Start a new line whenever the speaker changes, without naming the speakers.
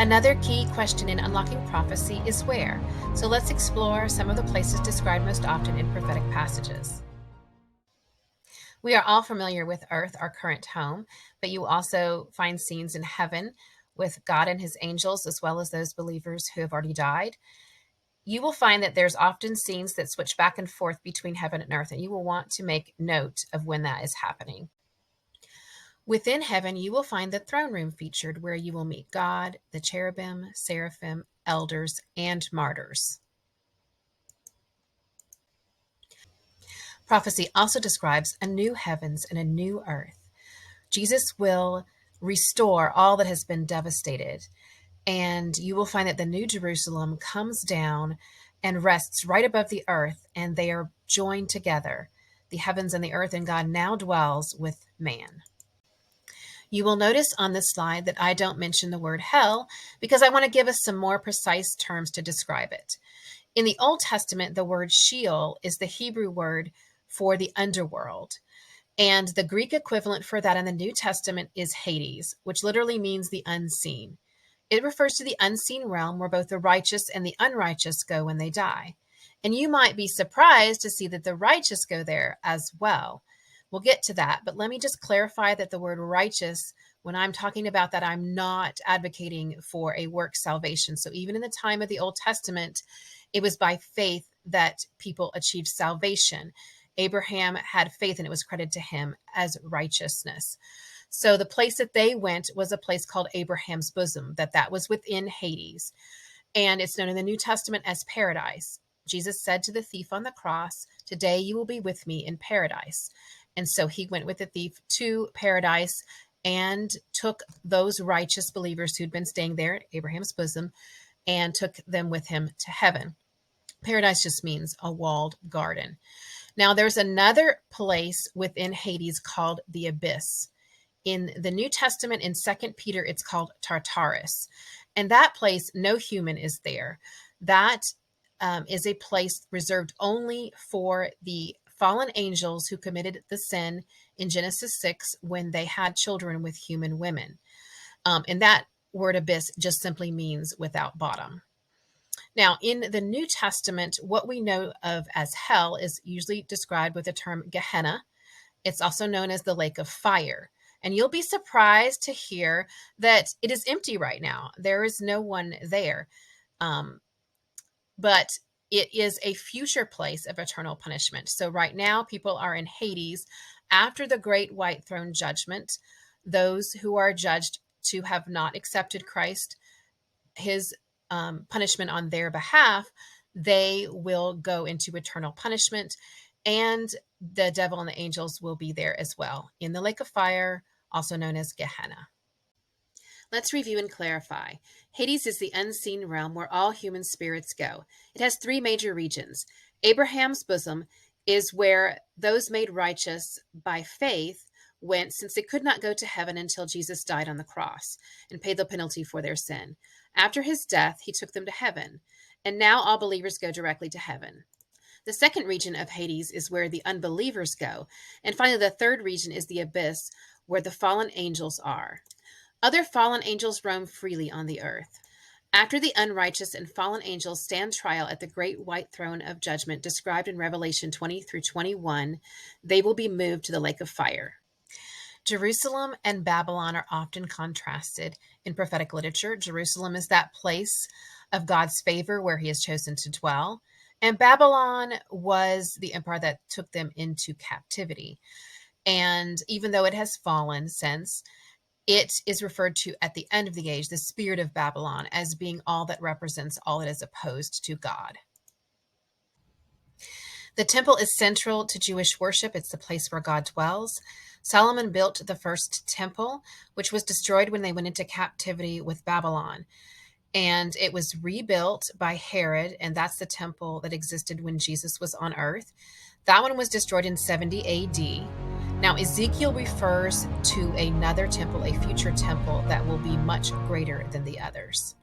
Another key question in unlocking prophecy is where. So let's explore some of the places described most often in prophetic passages. We are all familiar with earth, our current home, but you also find scenes in heaven with God and his angels, as well as those believers who have already died. You will find that there's often scenes that switch back and forth between heaven and earth, and you will want to make note of when that is happening. Within heaven, you will find the throne room featured, where you will meet God, the cherubim, seraphim, elders, and martyrs. Prophecy also describes a new heavens and a new earth. Jesus will restore all that has been devastated, and you will find that the New Jerusalem comes down and rests right above the earth, and they are joined together, the heavens and the earth, and God now dwells with man. You will notice on this slide that I don't mention the word hell because I want to give us some more precise terms to describe it. In the Old Testament, the word Sheol is the Hebrew word for the underworld. And the Greek equivalent for that in the New Testament is Hades, which literally means the unseen. It refers to the unseen realm where both the righteous and the unrighteous go when they die. And you might be surprised to see that the righteous go there as well. We'll get to that, but let me just clarify that the word righteous, when I'm talking about that, I'm not advocating for a work salvation. So even in the time of the Old Testament, it was by faith that people achieved salvation. Abraham had faith and it was credited to him as righteousness. So the place that they went was a place called Abraham's bosom, that was within Hades. And it's known in the New Testament as paradise. Jesus said to the thief on the cross, "Today you will be with me in paradise." And so he went with the thief to paradise and took those righteous believers who'd been staying there at Abraham's bosom and took them with him to heaven. Paradise just means a walled garden. Now, there's another place within Hades called the abyss. In the New Testament, in 2 Peter, it's called Tartarus. And that place, no human is there. That is a place reserved only for the fallen angels who committed the sin in Genesis 6 when they had children with human women. And that word abyss just simply means without bottom. Now, in the New Testament, what we know of as hell is usually described with the term Gehenna. It's also known as the lake of fire. And you'll be surprised to hear that it is empty right now. There is no one there. But it is a future place of eternal punishment. So right now, people are in Hades. After the great white throne judgment, those who are judged to have not accepted Christ, his punishment on their behalf, they will go into eternal punishment, and the devil and the angels will be there as well in the lake of fire, also known as Gehenna. Let's review and clarify. Hades is the unseen realm where all human spirits go. It has three major regions. Abraham's bosom is where those made righteous by faith went, since they could not go to heaven until Jesus died on the cross and paid the penalty for their sin. After his death, he took them to heaven, and now all believers go directly to heaven. The second region of Hades is where the unbelievers go. And finally, the third region is the abyss, where the fallen angels are. Other fallen angels roam freely on the earth. After the unrighteous and fallen angels stand trial at the great white throne of judgment described in Revelation 20 through 21, they will be moved to the lake of fire. Jerusalem and Babylon are often contrasted in prophetic literature. Jerusalem is that place of God's favor where he has chosen to dwell. And Babylon was the empire that took them into captivity. And even though it has fallen since, it is referred to at the end of the age, the spirit of Babylon, as being all that represents all that is opposed to God. The temple is central to Jewish worship. It's the place where God dwells. Solomon built the first temple, which was destroyed when they went into captivity with Babylon. And it was rebuilt by Herod, and that's the temple that existed when Jesus was on earth. That one was destroyed in 70 AD. Now, Ezekiel refers to another temple, a future temple that will be much greater than the others.